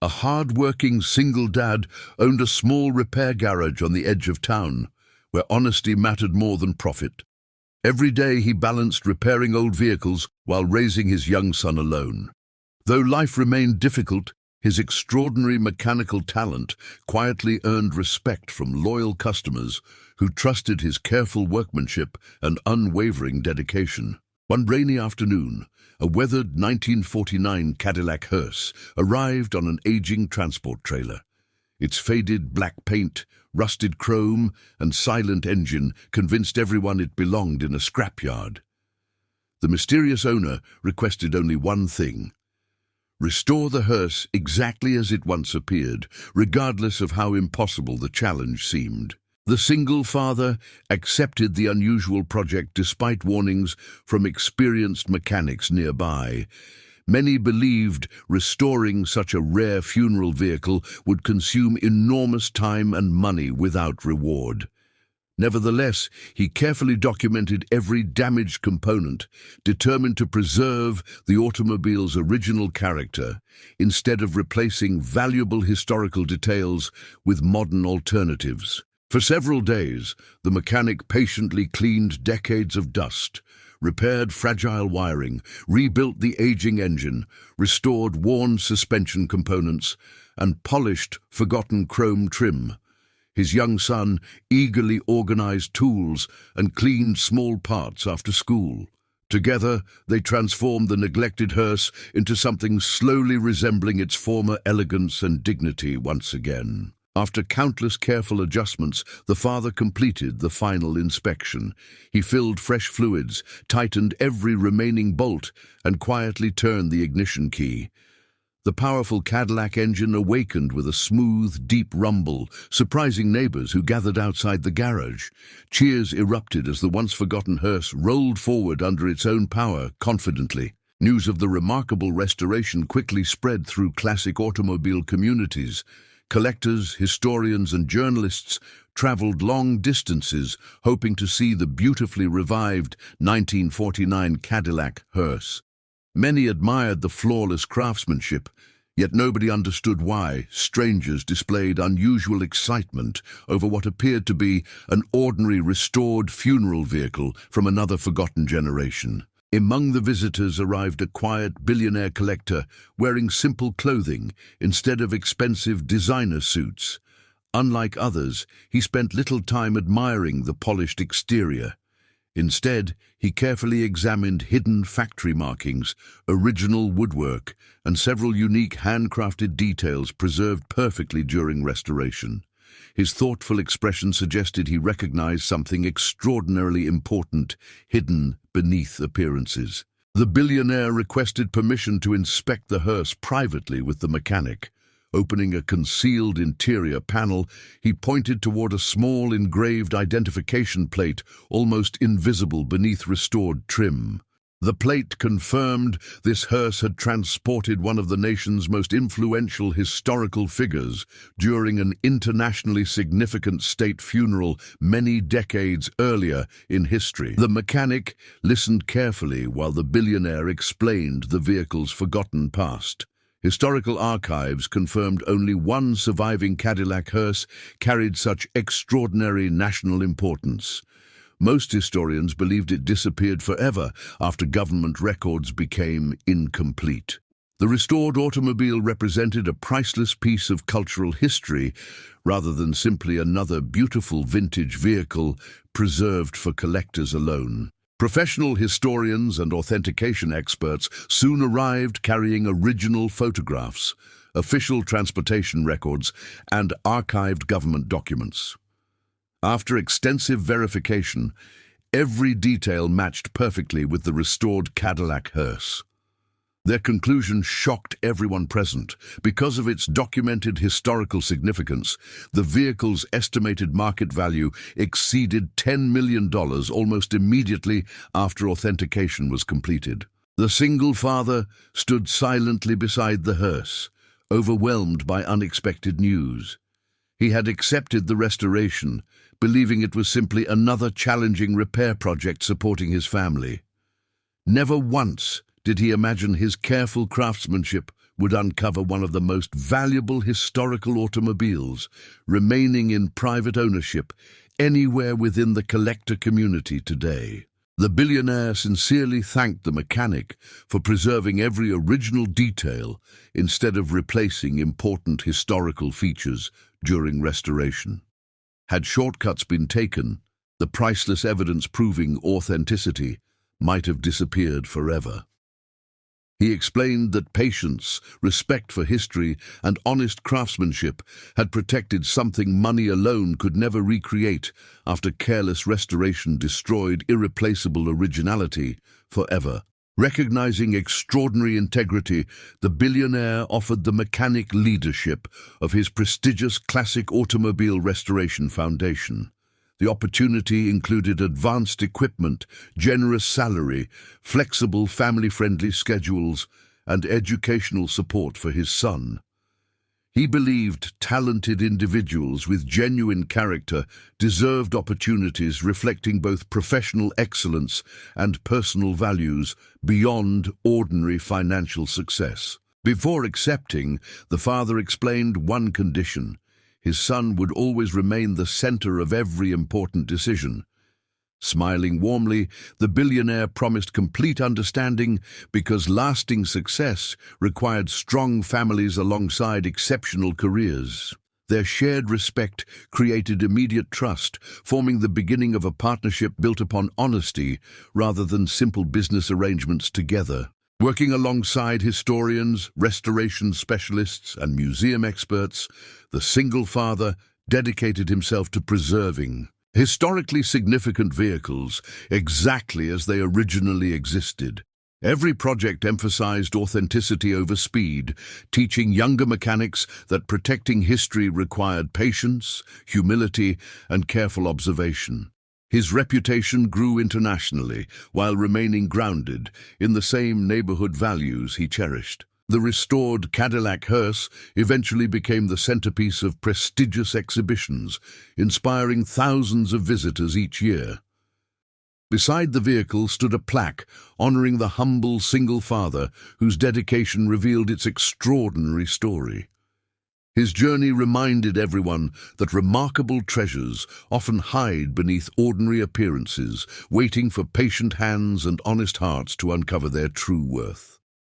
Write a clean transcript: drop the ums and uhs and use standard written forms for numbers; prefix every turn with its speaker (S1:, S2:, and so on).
S1: A hard-working single dad owned a small repair garage on the edge of town, where honesty mattered more than profit. Every day he balanced repairing old vehicles while raising his young son alone. Though life remained difficult, his extraordinary mechanical talent quietly earned respect from loyal customers who trusted his careful workmanship and unwavering dedication. One rainy afternoon, a weathered 1949 Cadillac Hearse arrived on an aging transport trailer. Its faded black paint, rusted chrome, and silent engine convinced everyone it belonged in a scrapyard. The mysterious owner requested only one thing: restore the hearse exactly as it once appeared, regardless of how impossible the challenge seemed. The single father accepted the unusual project despite warnings from experienced mechanics nearby. Many believed restoring such a rare funeral vehicle would consume enormous time and money without reward. Nevertheless, he carefully documented every damaged component, determined to preserve the automobile's original character, instead of replacing valuable historical details with modern alternatives. For several days, the mechanic patiently cleaned decades of dust, repaired fragile wiring, rebuilt the aging engine, restored worn suspension components, and polished forgotten chrome trim. His young son eagerly organized tools and cleaned small parts after school. Together, they transformed the neglected hearse into something slowly resembling its former elegance and dignity once again. After countless careful adjustments, the father completed the final inspection. He filled fresh fluids, tightened every remaining bolt, and quietly turned the ignition key. The powerful Cadillac engine awakened with a smooth, deep rumble, surprising neighbors who gathered outside the garage. Cheers erupted as the once-forgotten hearse rolled forward under its own power confidently. News of the remarkable restoration quickly spread through classic automobile communities. Collectors, historians, and journalists traveled long distances hoping to see the beautifully revived 1949 Cadillac Hearse. Many admired the flawless craftsmanship, yet nobody understood why strangers displayed unusual excitement over what appeared to be an ordinary restored funeral vehicle from another forgotten generation. Among the visitors arrived a quiet billionaire collector wearing simple clothing instead of expensive designer suits. Unlike others, he spent little time admiring the polished exterior. Instead, he carefully examined hidden factory markings, original woodwork, and several unique handcrafted details preserved perfectly during restoration. His thoughtful expression suggested he recognized something extraordinarily important hidden beneath appearances. The billionaire requested permission to inspect the hearse privately with the mechanic. Opening a concealed interior panel, he pointed toward a small engraved identification plate, almost invisible beneath restored trim. The plate confirmed this hearse had transported one of the nation's most influential historical figures during an internationally significant state funeral many decades earlier in history. The mechanic listened carefully while the billionaire explained the vehicle's forgotten past. Historical archives confirmed only one surviving Cadillac hearse carried such extraordinary national importance. Most historians believed it disappeared forever after government records became incomplete. The restored automobile represented a priceless piece of cultural history rather than simply another beautiful vintage vehicle preserved for collectors alone. Professional historians and authentication experts soon arrived carrying original photographs, official transportation records, and archived government documents. After extensive verification, every detail matched perfectly with the restored Cadillac hearse. Their conclusion shocked everyone present. Because of its documented historical significance, the vehicle's estimated market value exceeded $10 million almost immediately after authentication was completed. The single father stood silently beside the hearse, overwhelmed by unexpected news. He had accepted the restoration, believing it was simply another challenging repair project supporting his family. Never once did he imagine his careful craftsmanship would uncover one of the most valuable historical automobiles remaining in private ownership anywhere within the collector community today. The billionaire sincerely thanked the mechanic for preserving every original detail instead of replacing important historical features during restoration. Had shortcuts been taken, the priceless evidence proving authenticity might have disappeared forever. He explained that patience, respect for history, and honest craftsmanship had protected something money alone could never recreate after careless restoration destroyed irreplaceable originality forever. Recognizing extraordinary integrity, the billionaire offered the mechanic leadership of his prestigious classic automobile restoration foundation. The opportunity included advanced equipment, generous salary, flexible family-friendly schedules, and educational support for his son. He believed talented individuals with genuine character deserved opportunities reflecting both professional excellence and personal values beyond ordinary financial success. Before accepting, the father explained one condition: his son would always remain the center of every important decision. Smiling warmly, the billionaire promised complete understanding because lasting success required strong families alongside exceptional careers. Their shared respect created immediate trust, forming the beginning of a partnership built upon honesty rather than simple business arrangements together. Working alongside historians, restoration specialists, and museum experts, the single father dedicated himself to preserving historically significant vehicles exactly as they originally existed. Every project emphasized authenticity over speed, teaching younger mechanics that protecting history required patience, humility, and careful observation. His reputation grew internationally while remaining grounded in the same neighborhood values he cherished. The restored Cadillac Hearse eventually became the centerpiece of prestigious exhibitions, inspiring thousands of visitors each year. Beside the vehicle stood a plaque honoring the humble single father whose dedication revealed its extraordinary story. His journey reminded everyone that remarkable treasures often hide beneath ordinary appearances, waiting for patient hands and honest hearts to uncover their true worth.